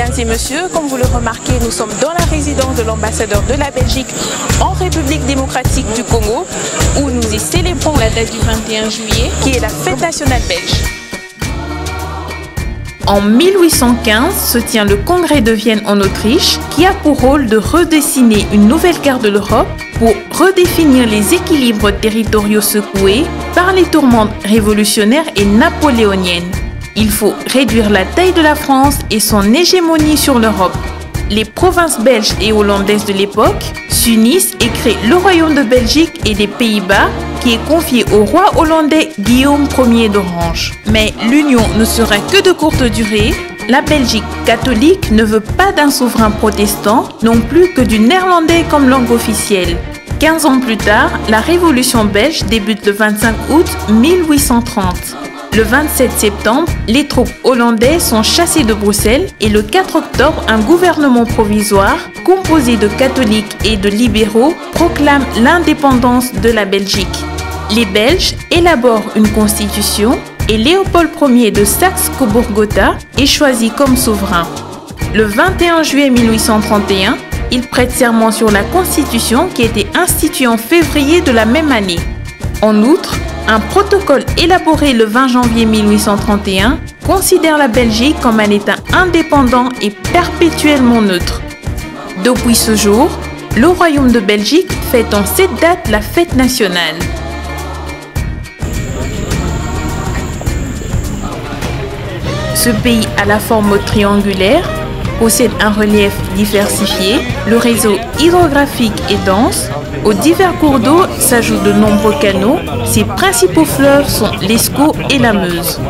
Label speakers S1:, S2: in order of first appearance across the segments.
S1: Mesdames et messieurs, comme vous le remarquez, nous sommes dans la résidence de l'ambassadeur de la Belgique en République démocratique du Congo, où nous y célébrons la date du 21 juillet, qui est la fête nationale belge. En 1815 se tient le Congrès de Vienne en Autriche, qui a pour rôle de redessiner une nouvelle carte de l'Europe pour redéfinir les équilibres territoriaux secoués par les tourmentes révolutionnaires et napoléoniennes. Il faut réduire la taille de la France et son hégémonie sur l'Europe. Les provinces belges et hollandaises de l'époque s'unissent et créent le Royaume de Belgique et des Pays-Bas, qui est confié au roi hollandais Guillaume Ier d'Orange. Mais l'union ne sera que de courte durée. La Belgique catholique ne veut pas d'un souverain protestant, non plus que du néerlandais comme langue officielle. 15 ans plus tard, la Révolution belge débute le 25 août 1830. Le 27 septembre, les troupes hollandaises sont chassées de Bruxelles et le 4 octobre, un gouvernement provisoire composé de catholiques et de libéraux proclame l'indépendance de la Belgique. Les Belges élaborent une constitution et Léopold Ier de Saxe-Cobourg-Gotha est choisi comme souverain. Le 21 juillet 1831, il prête serment sur la constitution qui a été instituée en février de la même année. En outre, un protocole élaboré le 20 janvier 1831 considère la Belgique comme un État indépendant et perpétuellement neutre. Depuis ce jour, le Royaume de Belgique fête en cette date la fête nationale. Ce pays à la forme triangulaire possède un relief diversifié, le réseau hydrographique est dense. Aux divers cours d'eau s'ajoutent de nombreux canaux. Ses principaux fleuves sont l'Escaut et la Meuse.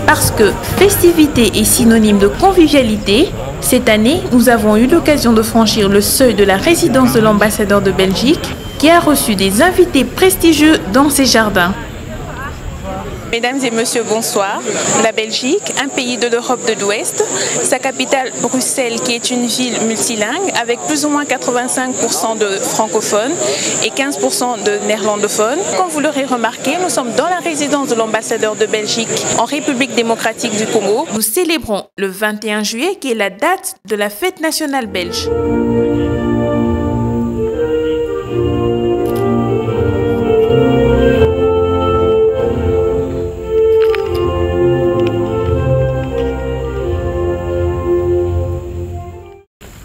S1: Parce que festivité est synonyme de convivialité, cette année, nous avons eu l'occasion de franchir le seuil de la résidence de l'ambassadeur de Belgique, qui a reçu des invités prestigieux dans ses jardins. Mesdames et messieurs, bonsoir. La Belgique, un pays de l'Europe de l'Ouest, sa capitale Bruxelles qui est une ville multilingue avec plus ou moins 85% de francophones et 15% de néerlandophones. Comme vous l'aurez remarqué, nous sommes dans la résidence de l'ambassadeur de Belgique en République démocratique du Congo. Nous célébrons le 21 juillet qui est la date de la fête nationale belge.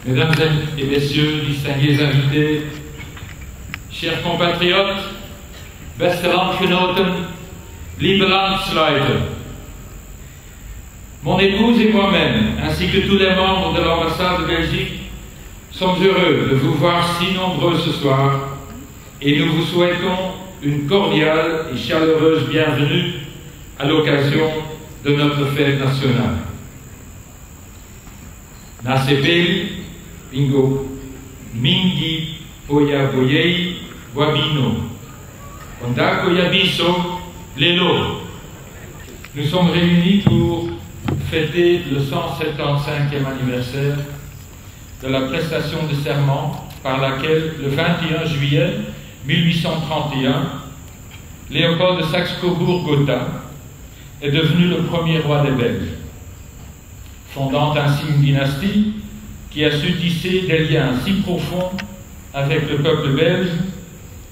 S2: Mesdames et messieurs, distingués invités, chers compatriotes, beste landgenoten, liebe Landsleute, mon épouse et moi-même, ainsi que tous les membres de l'ambassade de Belgique, sommes heureux de vous voir si nombreux ce soir et nous vous souhaitons une cordiale et chaleureuse bienvenue à l'occasion de notre fête nationale. Nasepeli Bingo Mingi Oya Boyei Wabino Ondako Yabiso Lelo. Nous sommes réunis pour fêter le 175e anniversaire de la prestation de serment par laquelle, le 21 juillet 1831, Léopold de Saxe-Cobourg-Gotha est devenu le premier roi des Belges, fondant ainsi une dynastie qui a su tisser des liens si profonds avec le peuple belge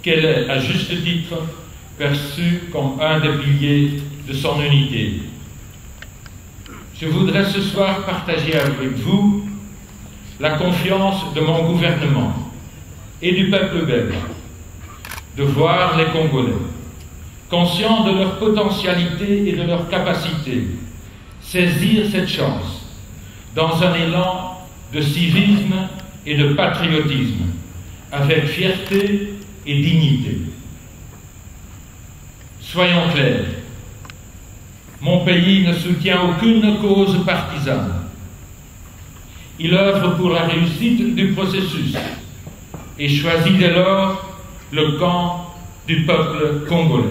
S2: qu'elle est, à juste titre, perçue comme un des piliers de son unité. Je voudrais ce soir partager avec vous la confiance de mon gouvernement et du peuple belge de voir les Congolais, conscients de leur potentialité et de leur capacité, saisir cette chance dans un élan de civisme et de patriotisme, avec fierté et dignité. Soyons clairs, mon pays ne soutient aucune cause partisane. Il œuvre pour la réussite du processus et choisit dès lors le camp du peuple congolais.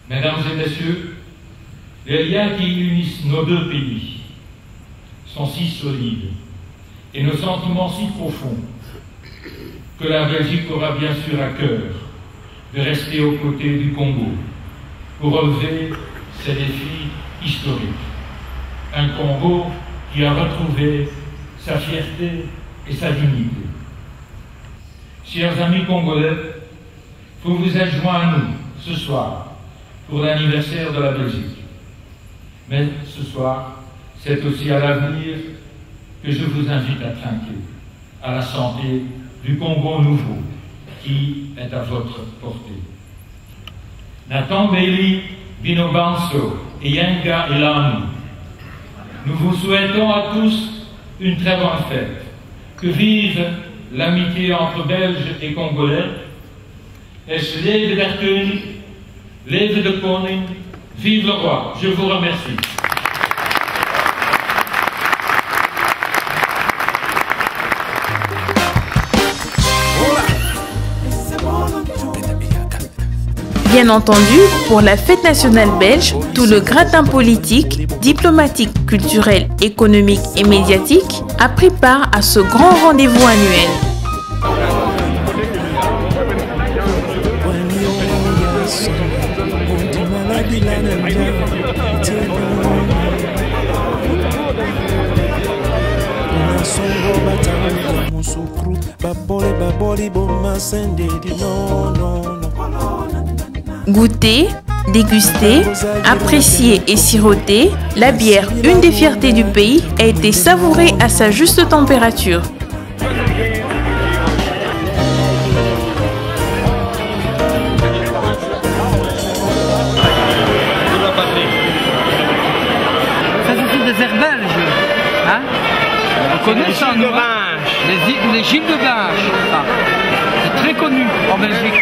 S2: Mesdames et messieurs, les liens qui unissent nos deux pays sont si solides et nos sentiments si profonds que la Belgique aura bien sûr à cœur de rester aux côtés du Congo pour relever ces défis historiques. Un Congo qui a retrouvé sa fierté et sa dignité. Chers amis congolais, vous vous êtes joints à nous ce soir pour l'anniversaire de la Belgique. Mais ce soir, c'est aussi à l'avenir que je vous invite à trinquer, à la santé du Congo nouveau qui est à votre portée. Nathan Bailey, Bino Banso et Yenga Elamu, nous vous souhaitons à tous une très bonne fête. Que vive l'amitié entre Belges et Congolais. Es leve der König, leve de Koning, vive le roi. Je vous remercie.
S1: Bien entendu, pour la fête nationale belge, tout le gratin politique, diplomatique, culturel, économique et médiatique a pris part à ce grand rendez-vous annuel. Goûter, déguster, apprécier et siroter, la bière, une des fiertés du pays, a été savourée à sa juste température.
S3: Ça, ce sont des airs belges, hein? On connaît ça, nous, les Gilles de Binche. C'est très connu en Belgique.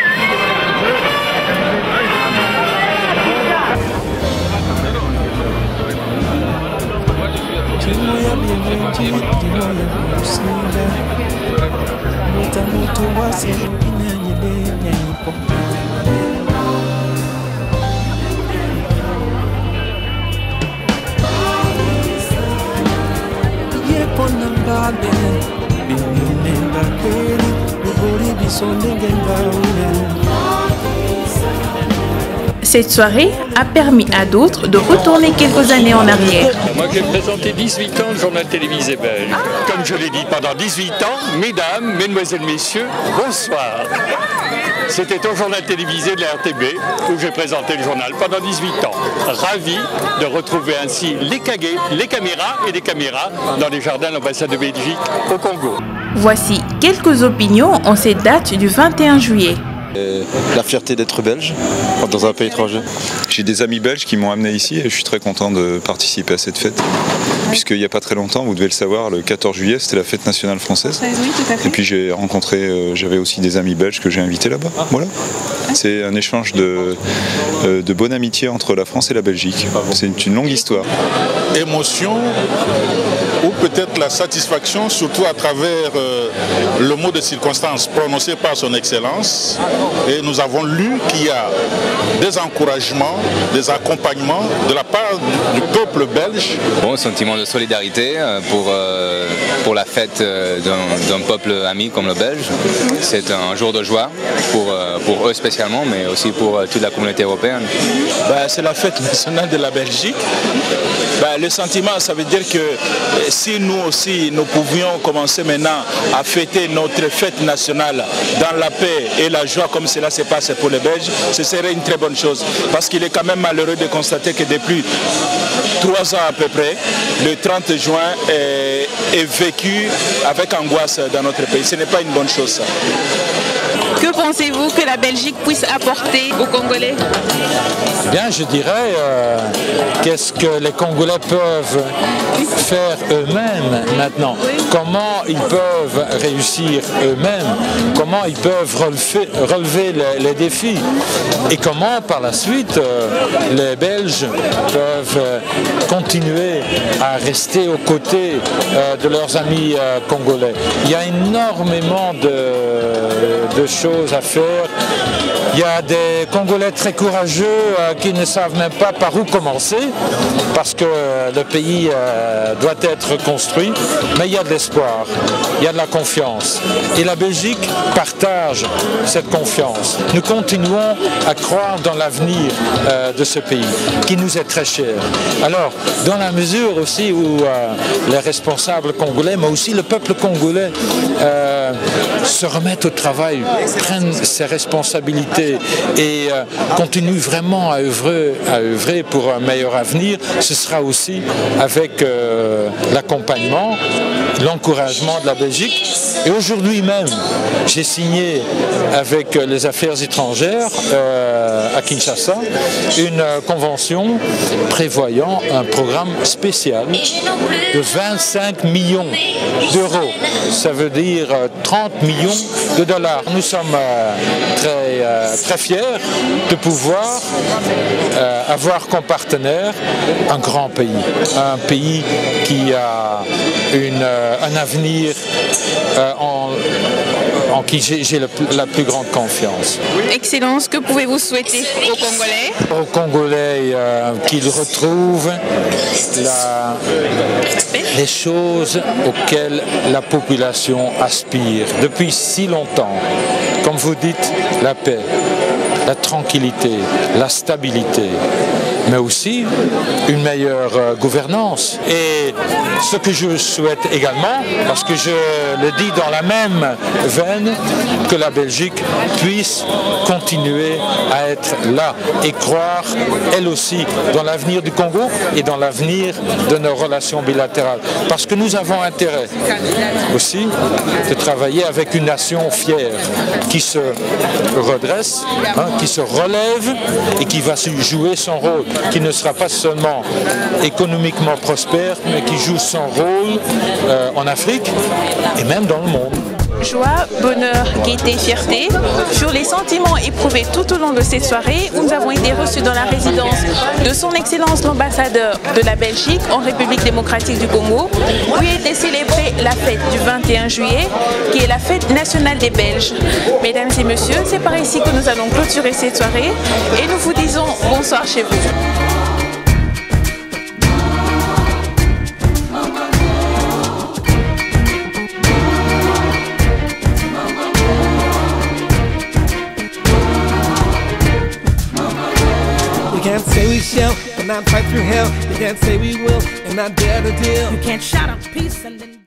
S1: Cette soirée a permis à d'autres de retourner quelques années en arrière.
S4: Moi j'ai présenté 18 ans le journal télévisé belge. Comme je l'ai dit pendant 18 ans, mesdames, mesdemoiselles, messieurs, bonsoir. C'était au journal télévisé de la RTB où j'ai présenté le journal pendant 18 ans. Ravi de retrouver ainsi les caméras et des caméras dans les jardins de l'ambassade de Belgique au Congo.
S1: Voici quelques opinions en cette date du 21 juillet.
S5: La fierté d'être belge dans un pays étranger.
S6: J'ai des amis belges qui m'ont amené ici et je suis très content de participer à cette fête. Puisqu'il n'y a pas très longtemps, vous devez le savoir, le 14 juillet, c'était la fête nationale française.
S7: Oui, tout à fait.
S6: Et puis j'ai rencontré, j'avais aussi des amis belges que j'ai invités là-bas. Voilà. C'est un échange de bonne amitié entre la France et la Belgique. C'est une longue histoire.
S8: Émotion ou peut-être la satisfaction, surtout à travers le mot de circonstance prononcé par son Excellence. Et nous avons lu qu'il y a des encouragements, des accompagnements de la part du peuple belge.
S9: Bon sentiment de solidarité pour la fête d'un peuple ami comme le Belge. C'est un jour de joie pour eux spécialement, mais aussi pour toute la communauté européenne.
S10: C'est la fête nationale de la Belgique. Le sentiment, ça veut dire que si nous aussi, nous pouvions commencer maintenant à fêter notre fête nationale dans la paix et la joie comme cela se passe pour les Belges, ce serait une très bonne chose. Parce qu'il est quand même malheureux de constater que depuis 3 ans à peu près, le 30 juin est vécu avec angoisse dans notre pays. Ce n'est pas une bonne chose, ça.
S7: Que pensez-vous que la Belgique puisse apporter aux Congolais?
S11: Bien, je dirais, qu'est-ce que les Congolais peuvent faire eux-mêmes maintenant? Comment ils peuvent réussir eux-mêmes? Comment ils peuvent relever les défis? Et comment, par la suite, les Belges peuvent continuer à rester aux côtés de leurs amis congolais? Il y a énormément de choses à faire Il y a des Congolais très courageux qui ne savent même pas par où commencer, parce que le pays doit être construit, mais il y a de l'espoir, il y a de la confiance. Et la Belgique partage cette confiance. Nous continuons à croire dans l'avenir de ce pays, qui nous est très cher. Alors, dans la mesure aussi où les responsables congolais, mais aussi le peuple congolais, se remettent au travail, prennent ses responsabilités et continuent vraiment à œuvrer pour un meilleur avenir, ce sera aussi avec l'accompagnement, l'encouragement de la Belgique. Et aujourd'hui même, j'ai signé avec les affaires étrangères à Kinshasa une convention prévoyant un programme spécial de 25 millions d'euros. Ça veut dire 30 millions de dollars. Nous sommes très fiers de pouvoir avoir comme partenaire un grand pays. Un pays qui a un avenir en qui j'ai la plus grande confiance.
S7: Excellence, que pouvez-vous souhaiter aux Congolais?
S11: Aux Congolais qu'ils retrouvent les choses auxquelles la population aspire depuis si longtemps. Comme vous dites, la paix, la tranquillité, la stabilité, mais aussi une meilleure gouvernance. Et ce que je souhaite également, parce que je le dis dans la même veine, que la Belgique puisse continuer à être là et croire, elle aussi, dans l'avenir du Congo et dans l'avenir de nos relations bilatérales. Parce que nous avons intérêt aussi de travailler avec une nation fière qui se redresse, qui se relève et qui va jouer son rôle, qui ne sera pas seulement économiquement prospère, mais qui joue son rôle en Afrique et même dans le monde.
S1: Joie, bonheur, gaieté, fierté, sur les sentiments éprouvés tout au long de cette soirée où nous avons été reçus dans la résidence de son Excellence l'ambassadeur de la Belgique en République démocratique du Congo, où a été célébrée la fête du 21 juillet, qui est la fête nationale des Belges. Mesdames et messieurs, c'est par ici que nous allons clôturer cette soirée et nous vous disons bonsoir chez vous.
S12: You can't say we shall and not fight through hell. You can't say we will and not dare to deal. You can't shout out peace and then